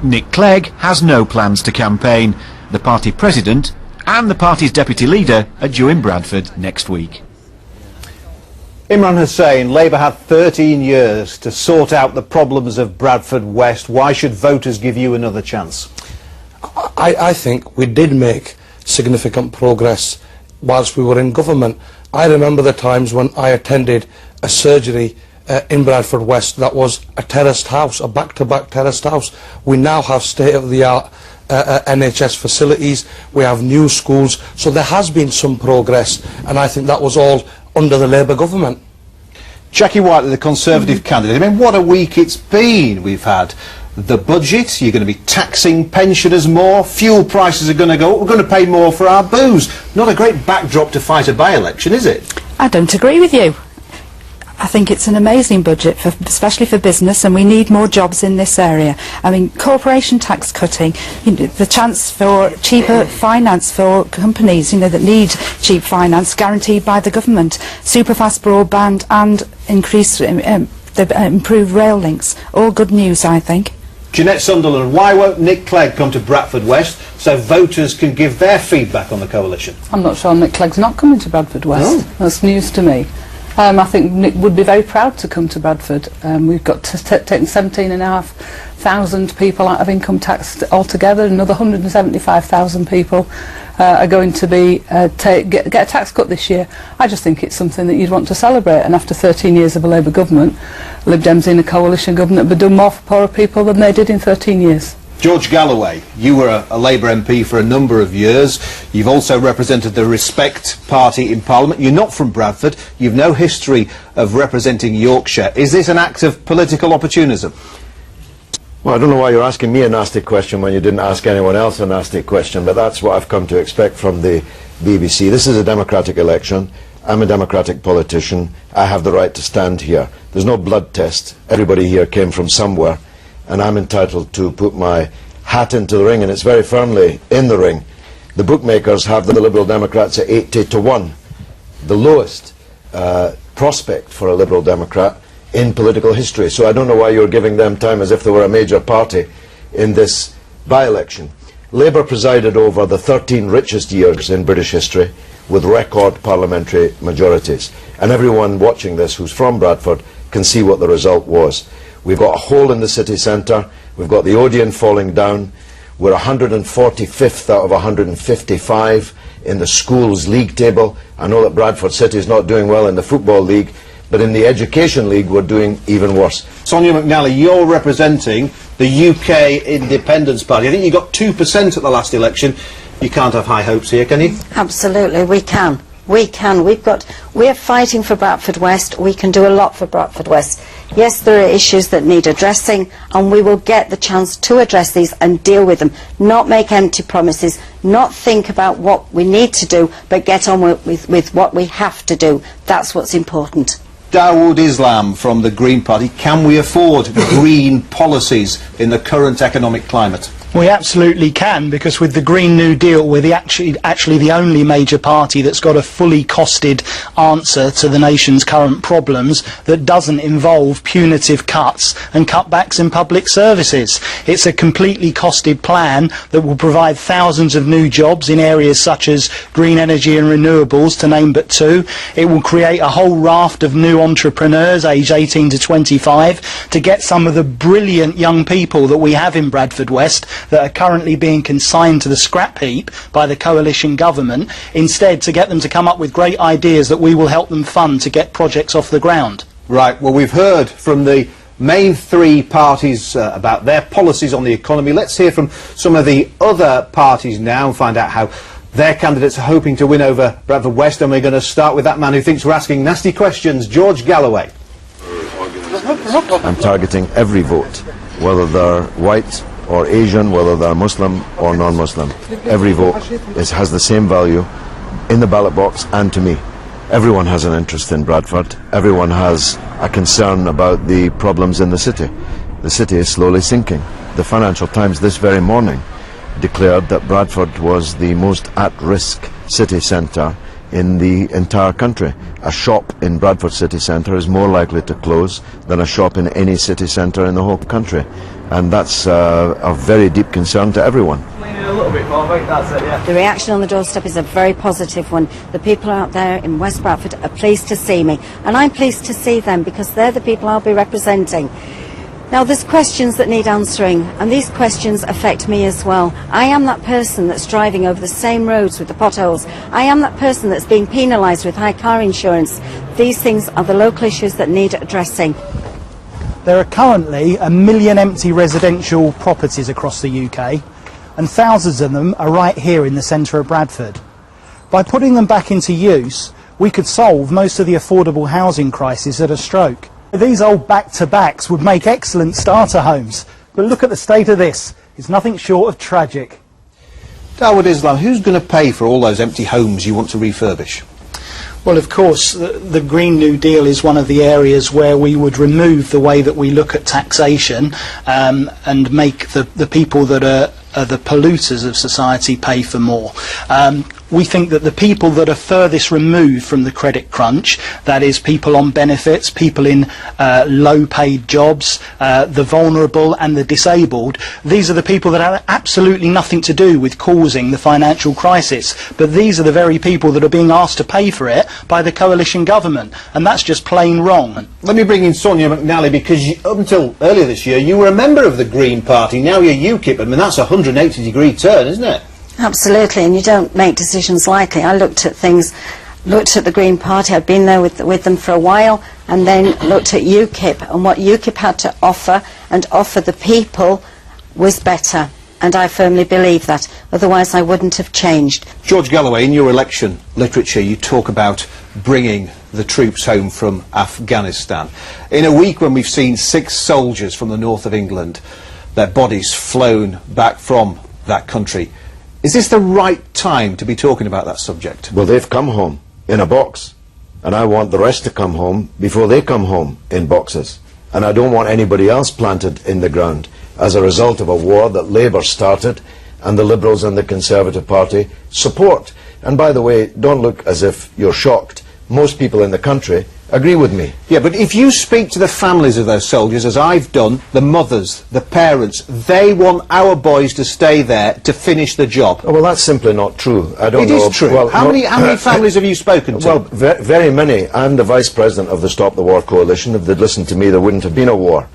Nick Clegg has no plans to campaign. The party president and the party's deputy leader are due in Bradford next week. Imran Hussain, Labour had 13 years to sort out the problems of Bradford West. Why should voters give you another chance? I think we did make significant progress whilst we were in government. I remember the times when I attended a surgery in Bradford West that was a terraced house, a back-to-back terraced house. We now have state-of-the-art NHS facilities, we have new schools, so there has been some progress, and I think that was all under the Labour government. Jackie Whiteley, the Conservative candidate, I mean, what a week it's been. We've had the budget, you're going to be taxing pensioners more, fuel prices are going to go up, we're going to pay more for our booze. Not a great backdrop to fight a by-election, is it? I don't agree with you. I think it's an amazing budget, especially for business, and we need more jobs in this area. I mean, corporation tax cutting, the chance for cheaper finance for companies, that need cheap finance, guaranteed by the government, superfast broadband and improved rail links. All good news, I think. Jeanette Sunderland, why won't Nick Clegg come to Bradford West so voters can give their feedback on the coalition? I'm not sure Nick Clegg's not coming to Bradford West. Oh. That's news to me. I think Nick would be very proud to come to Bradford. We've got taken 17,500 people out of income tax altogether. Another 175,000 people are going to be get a tax cut this year. I just think it's something that you'd want to celebrate. And after 13 years of a Labour government, Lib Dems in a coalition government have done more for poorer people than they did in 13 years. George Galloway, you were a Labour MP for a number of years. You've also represented the Respect Party in Parliament. You're not from Bradford. You've no history of representing Yorkshire. Is this an act of political opportunism? Well, I don't know why you're asking me a nasty question when you didn't ask anyone else a nasty question, but that's what I've come to expect from the BBC. This is a democratic election. I'm a democratic politician. I have the right to stand here. There's no blood test. Everybody here came from somewhere, and I'm entitled to put my hat into the ring, and it's very firmly in the ring. The bookmakers have the Liberal Democrats at 80-1, the lowest prospect for a Liberal Democrat in political history. So I don't know why you're giving them time as if they were a major party in this by-election. Labour presided over the 13 richest years in British history with record parliamentary majorities, and everyone watching this who's from Bradford can see what the result was. We've got a hole in the city centre, we've got the Odeon falling down, we're 145th out of 155 in the schools league table. I know that Bradford City is not doing well in the football league, but in the education league we're doing even worse. Sonia McNally, you're representing the UK Independence Party. I think you got 2% at the last election. You can't have high hopes here, can you? Absolutely, we can. We can. We're fighting for Bradford West. We can do a lot for Bradford West. Yes, there are issues that need addressing, and we will get the chance to address these and deal with them. Not make empty promises, not think about what we need to do, but get on with what we have to do. That's what's important. Dawud Islam from the Green Party. Can we afford green policies in the current economic climate? We absolutely can, because with the Green New Deal we're actually the only major party that's got a fully costed answer to the nation's current problems that doesn't involve punitive cuts and cutbacks in public services. It's a completely costed plan that will provide thousands of new jobs in areas such as green energy and renewables, to name but two. It will create a whole raft of new entrepreneurs aged 18 to 25 to get some of the brilliant young people that we have in Bradford West that are currently being consigned to the scrap heap by the coalition government, instead to get them to come up with great ideas that we will help them fund to get projects off the ground. Right, well, we've heard from the main three parties about their policies on the economy. Let's hear from some of the other parties now and find out how their candidates are hoping to win over Bradford West, and we're going to start with that man who thinks we're asking nasty questions, George Galloway. I'm targeting every vote, whether they're white or Asian, whether they're Muslim or non-Muslim. Every vote has the same value in the ballot box and to me. Everyone has an interest in Bradford. Everyone has a concern about the problems in the city. The city is slowly sinking. The Financial Times this very morning declared that Bradford was the most at-risk city centre in the entire country. A shop in Bradford city centre is more likely to close than a shop in any city centre in the whole country, and that's a very deep concern to everyone. The reaction on the doorstep is a very positive one. The people out there in West Bradford are pleased to see me, and I'm pleased to see them because they're the people I'll be representing. Now, there's questions that need answering, and these questions affect me as well. I am that person that's driving over the same roads with the potholes. I am that person that's being penalised with high car insurance. These things are the local issues that need addressing. There are currently 1 million empty residential properties across the UK, and thousands of them are right here in the centre of Bradford. By putting them back into use, we could solve most of the affordable housing crisis at a stroke. These old back-to-backs would make excellent starter homes, but look at the state of this. It's nothing short of tragic. Dawud Islam, who's going to pay for all those empty homes you want to refurbish? Well, of course, the Green New Deal is one of the areas where we would remove the way that we look at taxation and make the people that are the polluters of society pay for more. We think that the people that are furthest removed from the credit crunch, that is people on benefits, people in low-paid jobs, the vulnerable and the disabled, these are the people that have absolutely nothing to do with causing the financial crisis. But these are the very people that are being asked to pay for it by the coalition government, and that's just plain wrong. Let me bring in Sonia McNally, because up until earlier this year you were a member of the Green Party, now you're UKIP. I mean, that's a 180-degree turn, isn't it? Absolutely, and you don't make decisions lightly. I looked at things, looked at the Green Party, I'd been there with them for a while, and then looked at UKIP, and what UKIP had to offer and offer the people was better, and I firmly believe that, otherwise I wouldn't have changed. George Galloway, in your election literature you talk about bringing the troops home from Afghanistan. In a week when we've seen 6 soldiers from the north of England, their bodies flown back from that country, is this the right time to be talking about that subject? Well, they've come home in a box, and I want the rest to come home before they come home in boxes. And I don't want anybody else planted in the ground as a result of a war that Labour started and the Liberals and the Conservative Party support. And by the way, don't look as if you're shocked. Most people in the country agree with me. Yeah, but if you speak to the families of those soldiers, as I've done, the mothers, the parents, they want our boys to stay there to finish the job. Oh, well, that's simply not true. I don't know. It is true. Well, how many families have you spoken to? Well, very many. I'm the Vice President of the Stop the War Coalition. If they'd listened to me, there wouldn't have been a war.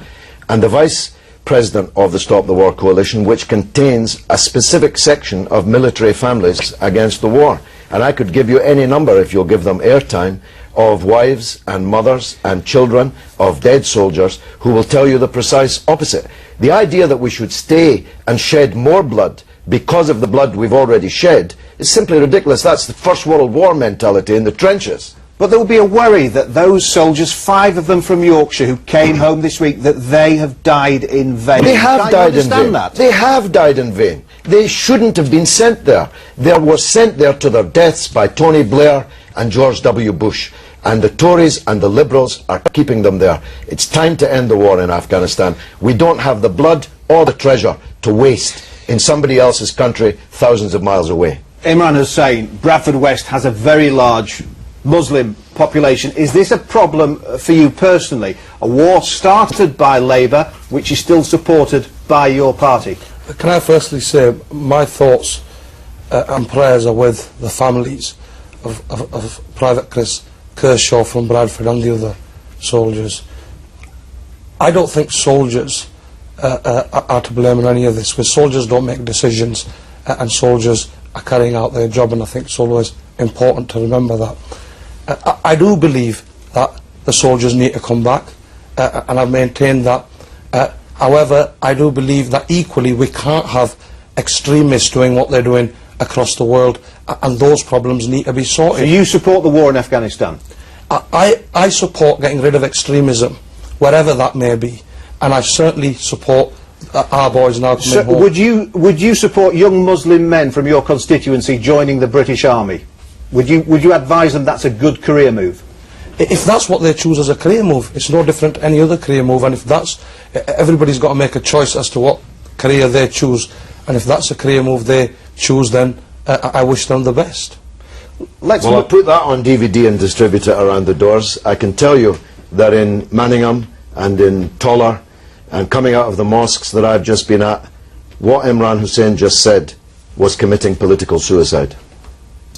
And the Vice President of the Stop the War Coalition, which contains a specific section of military families against the war. And I could give you any number, if you'll give them airtime, of wives and mothers and children of dead soldiers who will tell you the precise opposite. The idea that we should stay and shed more blood because of the blood we've already shed is simply ridiculous. That's the First World War mentality in the trenches. But there will be a worry that those soldiers, 5 of them from Yorkshire who came home this week, that they have died in vain. They have died in vain. That? They have died in vain. They shouldn't have been sent there. They were sent there to their deaths by Tony Blair and George W. Bush. And the Tories and the Liberals are keeping them there. It's time to end the war in Afghanistan. We don't have the blood or the treasure to waste in somebody else's country thousands of miles away. Imran Hussain, Bradford West has a very large Muslim population. Is this a problem for you personally? A war started by Labour, which is still supported by your party. Can I firstly say my thoughts and prayers are with the families of Private Chris Kershaw from Bradford and the other soldiers. I don't think soldiers are to blame in any of this, because soldiers don't make decisions and soldiers are carrying out their job, and I think it's always important to remember that. I do believe that the soldiers need to come back, and I've maintained that. However, I do believe that equally we can't have extremists doing what they're doing across the world, and those problems need to be sorted. So you support the war in Afghanistan? I support getting rid of extremism, wherever that may be, and I certainly support our boys now coming home. Would you support young Muslim men from your constituency joining the British Army? Would you advise them that's a good career move? If that's what they choose as a career move, it's no different to any other career move, and if that's, everybody's got to make a choice as to what career they choose, and if that's a career move they choose, then I wish them the best. Let's Well, I'll look. put that on DVD and distribute it around the doors. I can tell you that in Manningham and in Toller and coming out of the mosques that I've just been at, what Imran Hussain just said was committing political suicide.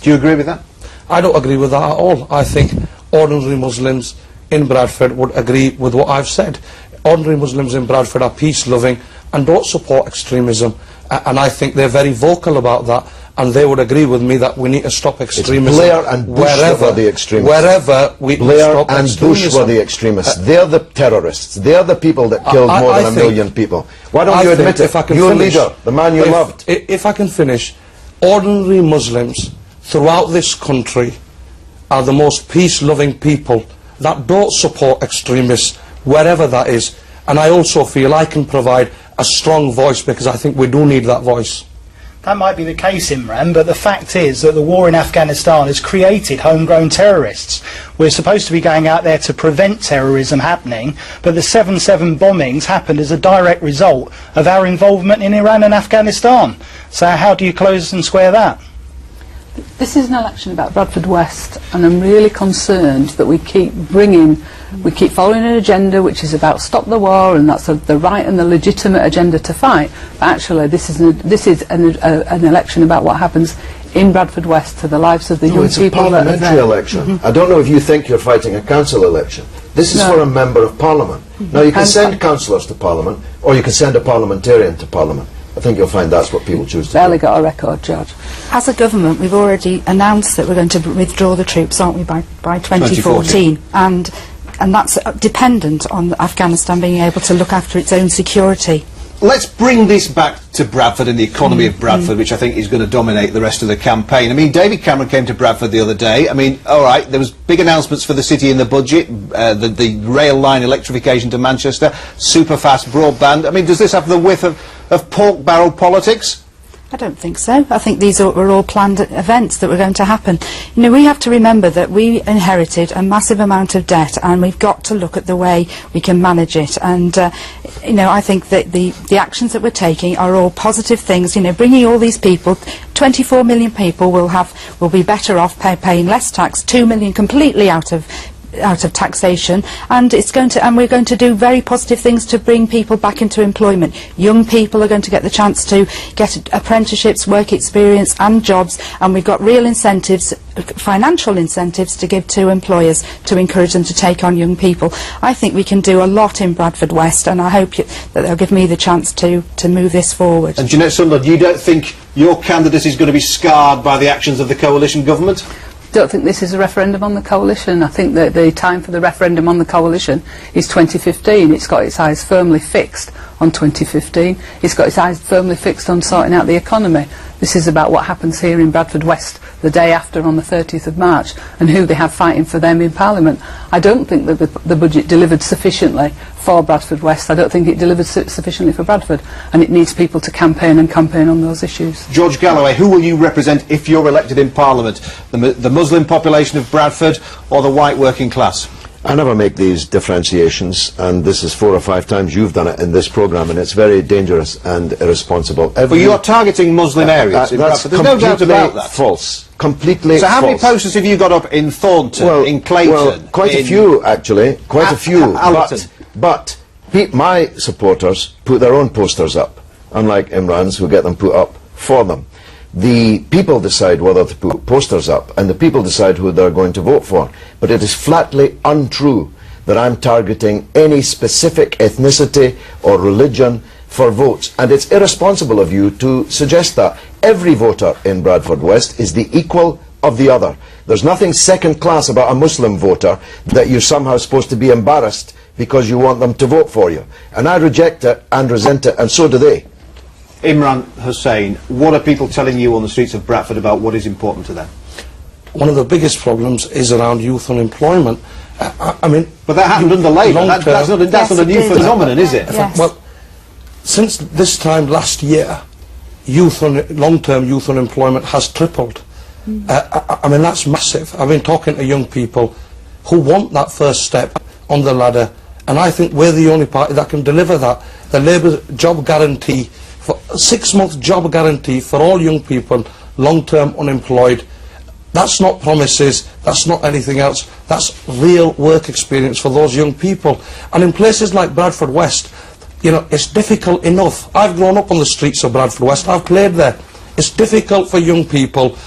Do you agree with that? I don't agree with that at all. I think ordinary Muslims in Bradford would agree with what I've said. Ordinary Muslims in Bradford are peace-loving and don't support extremism. And I think they're very vocal about that. And they would agree with me that we need to stop extremism. Blair and Bush were the extremists. Wherever we Blair stop and extremism. Bush were the extremists. They're the terrorists. They're the people that killed more than a million people. Why don't you admit it? Your leader, the man you loved. If I can finish, ordinary Muslims throughout this country are the most peace-loving people that don't support extremists, wherever that is. And I also feel I can provide a strong voice, because I think we do need that voice. That might be the case, Imran, but the fact is that the war in Afghanistan has created homegrown terrorists. We're supposed to be going out there to prevent terrorism happening, but the 7/7 bombings happened as a direct result of our involvement in Iran and Afghanistan. So how do you close and square that? This is an election about Bradford West, and I'm really concerned that we keep following an agenda which is about stop the war, and that's the right and the legitimate agenda to fight. But actually, this is an election about what happens in Bradford West to the lives of the young It's a people that are parliamentary there. election. I don't know if you think you're fighting a council election. This is for a member of parliament. Now, you can send councillors to parliament, or you can send a parliamentarian to parliament. I think you'll find that's what people choose to Barely do. got a record, George. As a government, we've already announced that we're going to withdraw the troops, aren't we, by 2014? And that's dependent on Afghanistan being able to look after its own security. Let's bring this back to Bradford and the economy of Bradford, which I think is going to dominate the rest of the campaign. I mean, David Cameron came to Bradford the other day. I mean, all right, there was big announcements for the city in the budget, the rail line electrification to Manchester, super fast broadband. I mean, does this have the whiff of pork barrel politics? I don't think so. I think these were all planned events that were going to happen. You know, we have to remember that we inherited a massive amount of debt, and we've got to look at the way we can manage it. And, you know, I think that the actions that we're taking are all positive things. You know, bringing all these people, 24 million people will be better off paying less tax, 2 million completely out of taxation, and we're going to do very positive things to bring people back into employment. Young people are going to get the chance to get apprenticeships, work experience and jobs, and we've got real incentives, financial incentives to give to employers to encourage them to take on young people. I think we can do a lot in Bradford West, and I hope that they'll give me the chance to move this forward. And Jeanette Sunderland, you don't think your candidate is going to be scarred by the actions of the coalition government? Don't think this is a referendum on the coalition. I think that the time for the referendum on the coalition is 2015. It's got its eyes firmly fixed on 2015. It's got its eyes firmly fixed on sorting out the economy. This is about what happens here in Bradford West the day after, on the 30th of March, and who they have fighting for them in Parliament. I don't think that the budget delivered sufficiently for Bradford West. I don't think it delivered sufficiently for Bradford, and it needs people to campaign on those issues. George Galloway, who will you represent if you're elected in Parliament? The Muslim population of Bradford or the white working class? I never make these differentiations, and this is 4 or 5 times you've done it in this programme, and it's very dangerous and irresponsible. But you're targeting Muslim areas in that's Bradford. There's no doubt about that. False. Completely So how false. many posters have you got up in Thornton, in Clayton? Well, quite a few, actually. Quite a few. But my supporters put their own posters up, unlike Imran's, who get them put up for them. The people decide whether to put posters up, and the people decide who they're going to vote for. But it is flatly untrue that I'm targeting any specific ethnicity or religion for votes. And it's irresponsible of you to suggest that. Every voter in Bradford West is the equal of the other. There's nothing second class about a Muslim voter that you're somehow supposed to be embarrassed because you want them to vote for you. And I reject it and resent it, and so do they. Imran Hussain, what are people telling you on the streets of Bradford about what is important to them? One of the biggest problems is around youth unemployment. I mean, but that happened under Labour. That's not a new phenomenon, is it? Yes. Well, since this time last year, long-term youth unemployment has tripled. I mean, that's massive. I've been talking to young people who want that first step on the ladder, and I think we're the only party that can deliver that. The Labour job guarantee, for 6-month job guarantee for all young people, long-term unemployed, That's not promises, that's not anything else, that's real work experience for those young people. And in places like Bradford West, you know, it's difficult enough. I've grown up on the streets of Bradford West, I've played there. It's difficult for young people,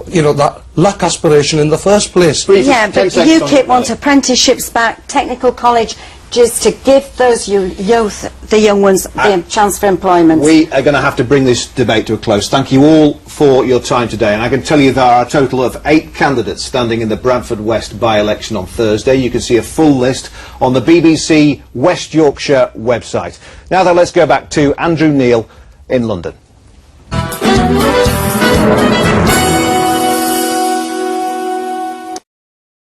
you know, that lack aspiration in the first place. Yeah, but UKIP want apprenticeships back, technical college, just to give those youth, the young ones, the chance for employment. We are going to have to bring this debate to a close. Thank you all for your time today, and I can tell you there are a total of 8 candidates standing in the Bradford West by-election on Thursday. You can see a full list on the BBC West Yorkshire website. Now then, let's go back to Andrew Neil in London.